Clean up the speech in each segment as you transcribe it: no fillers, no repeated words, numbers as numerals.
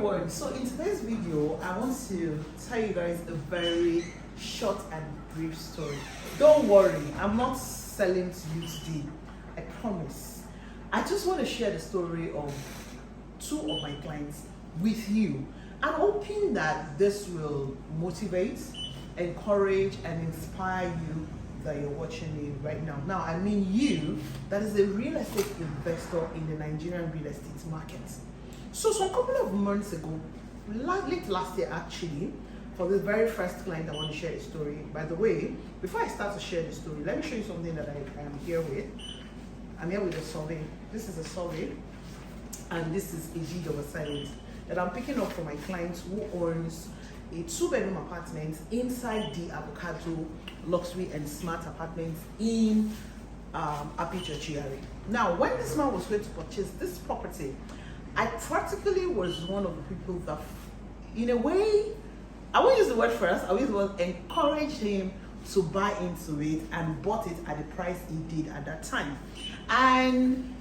everyone. So in today's video, I want to tell you guys a very short and brief story. Don't worry, I'm not selling to you today. I promise. I just want to share the story of two of my clients with you. I'm hoping that this will motivate, encourage, and inspire you that you're watching me right now. Now, I mean you, that is a real estate investor in the Nigerian real estate market. So a couple of months ago, late last year actually, for the very first client I want to share a story. By the way, before I start to share the story, let me show you something that I am here with. I'm here with a survey. This is a survey, and this is a deed of assignment that I'm picking up for my client who owns a 2-bedroom apartment inside the Avocado luxury and smart apartments in Apichochiari. Now, when this man was going to purchase this property, I practically was one of the people that, in a way, I won't use the word first, I will use the word encouraged him to buy into it and bought it at the price he did at that time. And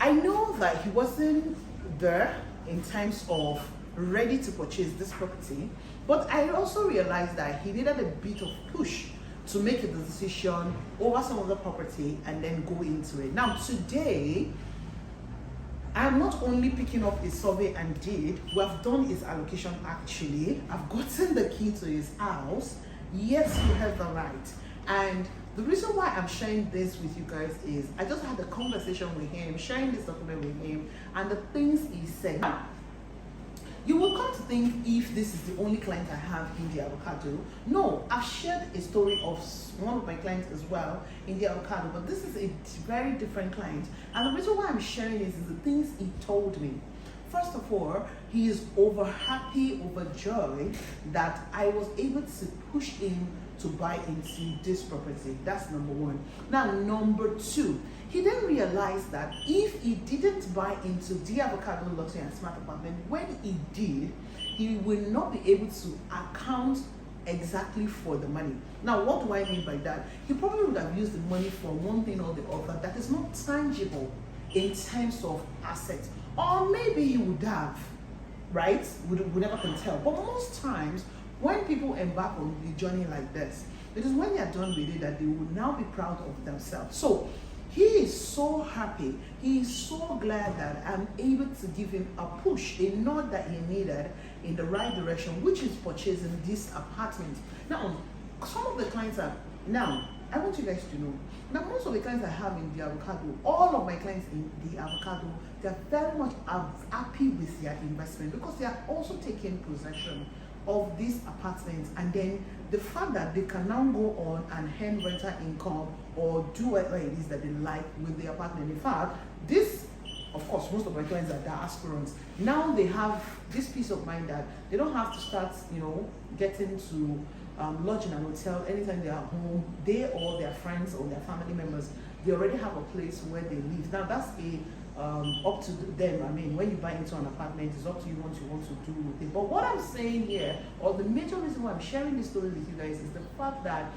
I know that he wasn't there in terms of ready to purchase this property, but I also realized that he needed a bit of push to make a decision over some of the property and then go into it. Now today, I'm not only picking up his survey and deed, we have done his allocation actually. I've gotten the key to his house. Yes, you have the right. And the reason why I'm sharing this with you guys is I just had a conversation with him, sharing this document with him, and the things he said. You will come to think if this is the only client I have in the Avocado. No, I've shared a story of one of my clients as well in the Avocado, but this is a very different client. And the reason why I'm sharing this is the things he told me. First of all, he is overjoyed that I was able to push him to buy into this property. That's number one. Now, number two, he then realized that if he didn't buy into the Avocado luxury and smart apartment, when he did, he will not be able to account exactly for the money. Now, what do I mean by that? He probably would have used the money for one thing or the other that is not tangible in terms of assets. Or maybe he would have, right? We never can tell. But most times, when people embark on a journey like this, it is when they are done with it that they will now be proud of themselves. So he is so happy, he is so glad that I'm able to give him a push, a nod that he needed in the right direction, which is purchasing this apartment. Now, some of the clients are, now, I want you guys to know, now most of the clients I have in the Avocado, all of my clients in the Avocado, they are very much happy with their investment because they are also taking possession of these apartments, and then the fact that they can now go on and earn rental income or do whatever it is that they like with the apartment. In fact, this, of course, most of my clients are aspirants. Now they have this peace of mind that they don't have to start, getting to lodge in an hotel anytime they are home. They or their friends or their family members, they already have a place where they live. Now that's up to them. I mean, when you buy into an apartment, it's up to you what you want to do with it. But what I'm saying here, or the major reason why I'm sharing this story with you guys, is the fact that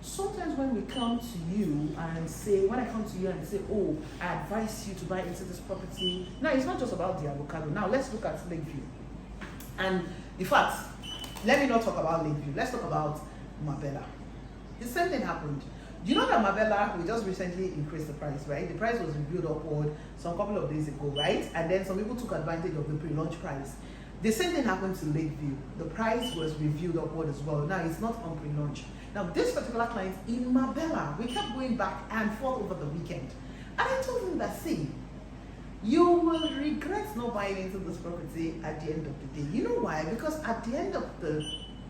sometimes when we come to you and say, oh, I advise you to buy into this property. Now, it's not just about the Avocado. Now, let's look at Lakeview. And in fact, let me not talk about Lakeview. Let's talk about Marbella. The same thing happened. You know that Marbella, we just recently increased the price, right? The price was reviewed upward some couple of days ago, right? And then some people took advantage of the pre-launch price. The same thing happened to Lakeview. The price was reviewed upward as well. Now, it's not on pre-launch. Now, this particular client in Marbella, we kept going back and forth over the weekend. And I told him that, see, you will regret not buying into this property at the end of the day. You know why? Because at the end of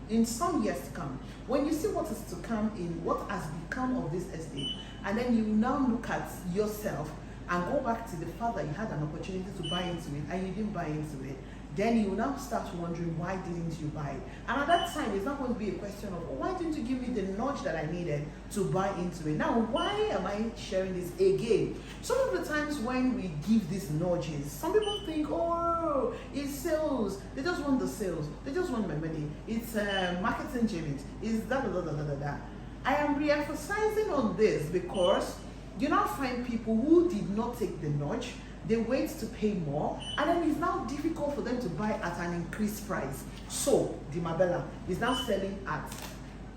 in some years to come, when you see what is to come in, what has become of this estate, and then you now look at yourself and go back to the fact that you had an opportunity to buy into it and you didn't buy into it, then you will now start wondering, why didn't you buy it? And at that time, it's not going to be a question of, oh, why didn't you give me the nudge that I needed to buy into it? Now, why am I sharing this again? Some of the times when we give these nudges, some people think, oh, it's sales. They just want the sales. They just want my money. It's marketing gimmick. It's da-da-da-da-da-da. I am re-emphasizing on this because you now find people who did not take the nudge, they wait to pay more, and then it's now difficult for them to buy at an increased price. So the Marbella is now selling at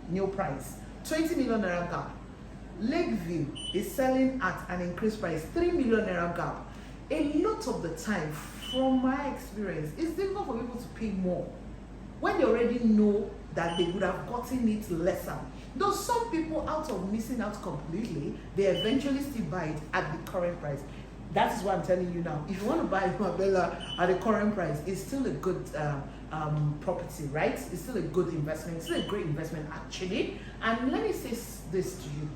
new price, 20 million naira gap. Lakeview is selling at an increased price, 3 million naira gap. A lot of the time, from my experience, it's difficult for people to pay more when they already know that they would have gotten it lesser. Though some people, out of missing out completely, they eventually still buy it at the current price. That is what I'm telling you now. If you want to buy Marbella at the current price, it's still a good property, right? It's still a good investment. It's still a great investment, actually. And let me say this to you,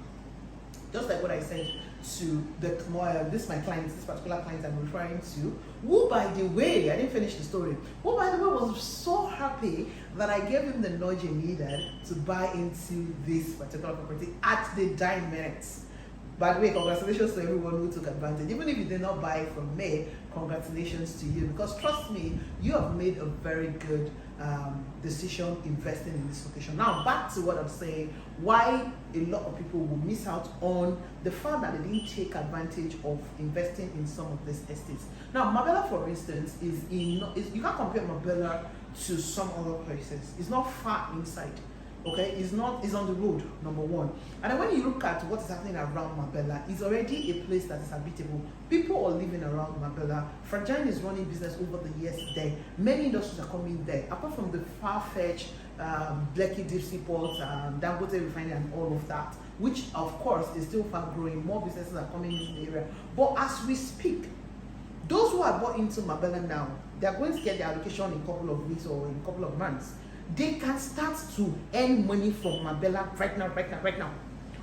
just like what I said to this my client, this particular client I'm referring to, who, by the way, I didn't finish the story, who, by the way, was so happy that I gave him the nudge he needed to buy into this particular property at the dying minutes. By the way, congratulations to everyone who took advantage. Even if you did not buy it from me, congratulations to you, because trust me, you have made a very good decision investing in this location. Now, back to what I'm saying, why a lot of people will miss out on the fact that they didn't take advantage of investing in some of these estates. Now, Marbella, for instance, you can't compare Marbella to some other places. It's not far inside. Okay, it's on the road, number one. And then when you look at what is happening around Marbella, it's already a place that is habitable. People are living around Marbella. Fragile is running business over the years there. Many industries are coming there, apart from the far-fetched Lekki Deep Seaport, Dangote Refinery and all of that, which of course is still fast growing. More businesses are coming in the area. But as we speak, those who are bought into Marbella now, they're going to get their allocation in a couple of weeks or in a couple of months. They can start to earn money from Marbella right now.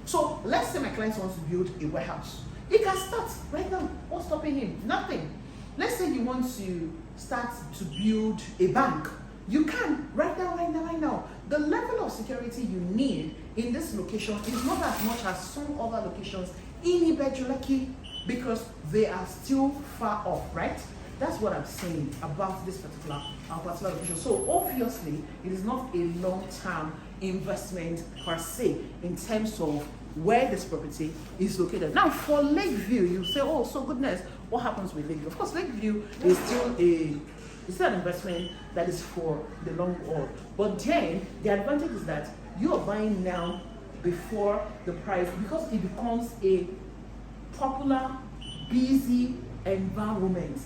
So let's say my client wants to build a warehouse. He can start right now. What's stopping him? Nothing. Let's say you want to start to build a bank. You can right now. The level of security you need in this location is not as much as some other locations in Ibejuleki, because they are still far off, right? That's what I'm saying about this particular location. So obviously, it is not a long-term investment per se in terms of where this property is located. Now, for Lakeview, you say, oh, so goodness, what happens with Lakeview? Of course, Lakeview is still an investment that is for the long haul. But then, the advantage is that you are buying now before the price, because it becomes a popular, busy environment.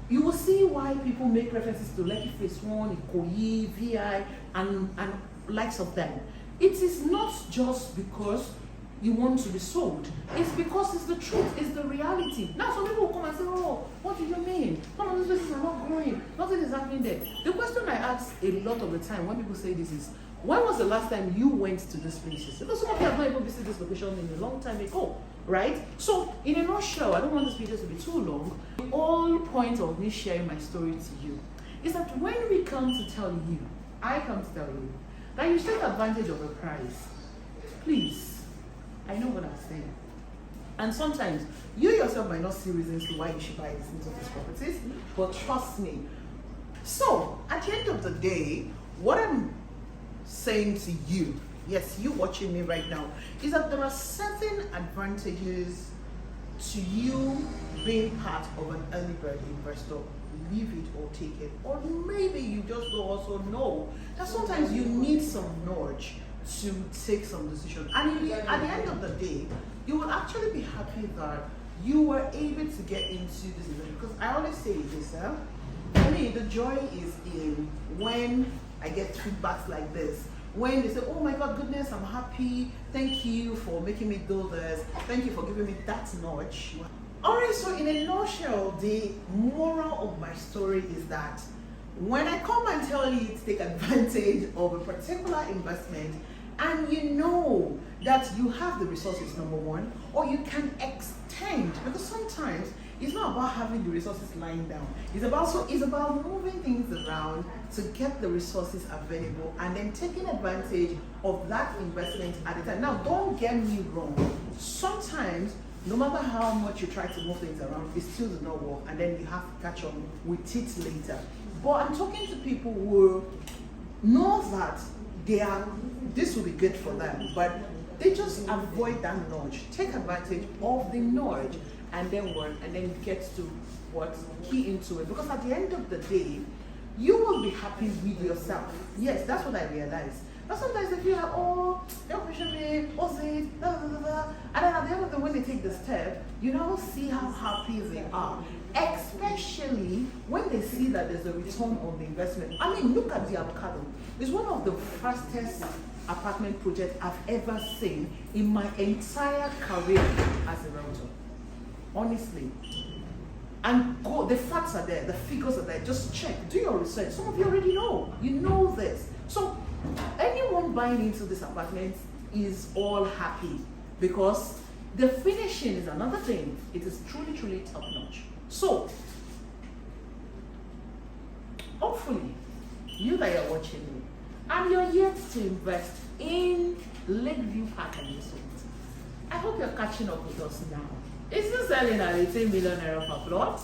You will see why people make references to Lekki Phase 1, Ikoyi, VI, and likes of them. It is not just because you want to be sold. It's because it's the truth, it's the reality. Now some people will come and say, oh, what do you mean? Some of these places are not growing. Nothing is happening there. The question I ask a lot of the time when people say this is, when was the last time you went to these places? Because some of you have not even visited this location in a long time ago, right? So, in a nutshell, I don't want this video to be too long. The whole point of me sharing my story to you is that when we come to tell you, I come to tell you, that you take advantage of a price, please, I know what I'm saying. And sometimes, you yourself might not see reasons to why you should buy into these properties, but trust me. So, at the end of the day, what I'm saying to you, yes, you watching me right now, is that there are certain advantages to you being part of an early bird investor. Leave it or take it. Or maybe you just don't also know that sometimes you need some nudge to take some decision. And at the end of the day, you will actually be happy that you were able to get into this event. Because I always say this, for me, the joy is in when I get feedbacks like this. When they say, oh my God, goodness, I'm happy. Thank you for making me do this. Thank you for giving me that nudge. Alright, so in a nutshell, the moral of my story is that when I come and tell you to take advantage of a particular investment, and you know that you have the resources, number one, or you can extend, because sometimes it's not about having the resources lying down. It's about moving things around to get the resources available and then taking advantage of that investment at the time. Now, don't get me wrong. Sometimes, no matter how much you try to move things around, it still does not work, and then you have to catch on with it later. But I'm talking to people who know that this will be good for them, but they just avoid that nudge. Take advantage of the nudge and then work, and then get to what? Key into it. Because at the end of the day, you will be happy with yourself. Yes, that's what I realized. But sometimes they feel like, oh, they'll question me, what's it, da, da, da, da. And then at the end of the day, when they take the step, you now see how happy they are. Especially when they see that there's a return on the investment. I mean, look at the avocado. It's one of the fastest apartment projects I've ever seen in my entire career as a realtor. Honestly. And go, the facts are there, the figures are there. Just check, do your research. Some of you already know. You know this. So anyone buying into this apartment is all happy because the finishing is another thing. It is truly, truly top notch. So hopefully you that are watching me and you're yet to invest in Lakeview Park and Resort, I hope you're catching up with us now. It's still selling at 18 million naira per plot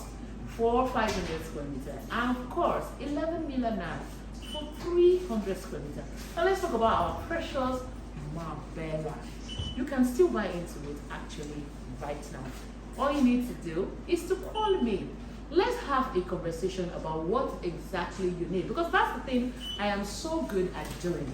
for 500 square meters, and of course 11 million naira for 300 square meters. Now let's talk about our precious Marbella. You can still buy into it actually right now. All you need to do is to call me. Let's have a conversation about what exactly you need, because that's the thing I am so good at doing.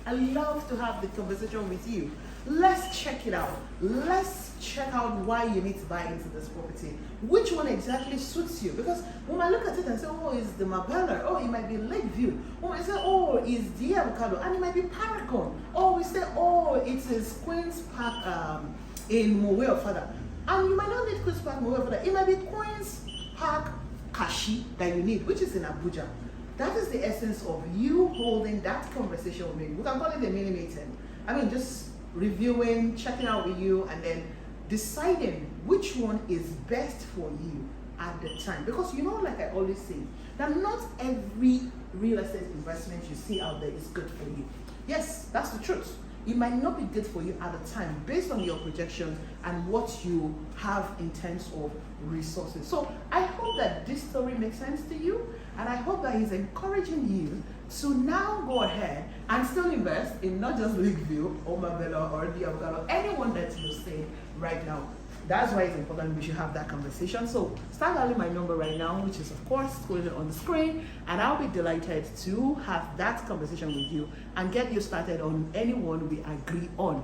I love to have the conversation with you. Let's check it out. Let's check out why you need to buy into this property. Which one exactly suits you? Because we might look at it and say, oh, it's the Marbella. Oh, it might be Lakeview. Oh, we say, oh, it's the avocado. And it might be Paragon. Or we say, oh, it is Queen's Park in Mowe or Fada. And you might not need Queen's Park, Mowe or Fada. It might be Queen's Park, Kashi that you need, which is in Abuja. That is the essence of you holding that conversation with me. We can call it a mini meeting. I mean, just reviewing, checking out with you, and then deciding which one is best for you at the time. Because you know, like I always say, that not every real estate investment you see out there is good for you. Yes, that's the truth. It might not be good for you at the time based on your projections and what you have in terms of resources. So I hope that this story makes sense to you, and I hope that it's encouraging you to now go ahead and still invest in not just Lakeview or Marbella or the avocado, anyone that you're saying right now. That's why it's important we should have that conversation. So start dialing my number right now, which is of course quoted on the screen, and I'll be delighted to have that conversation with you and get you started on any one we agree on.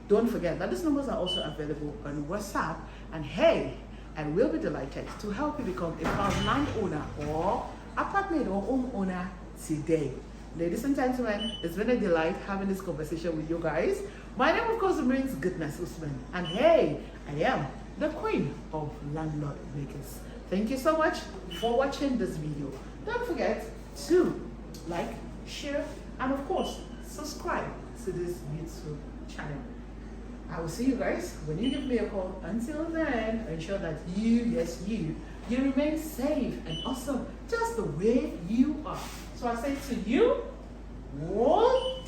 Don't forget that these numbers are also available on WhatsApp, and hey, I will be delighted to help you become a proud landowner or apartment or homeowner today. Ladies and gentlemen, it's been a delight having this conversation with you guys. My name, of course, remains Goodness Usman, and hey, I am the queen of landlord makers. Thank you so much for watching this video. Don't forget to like, share, and of course, subscribe to this YouTube channel. I will see you guys when you give me a call. Until then, ensure that you, yes, you remain safe and awesome just the way you are. So I say to you, whoa.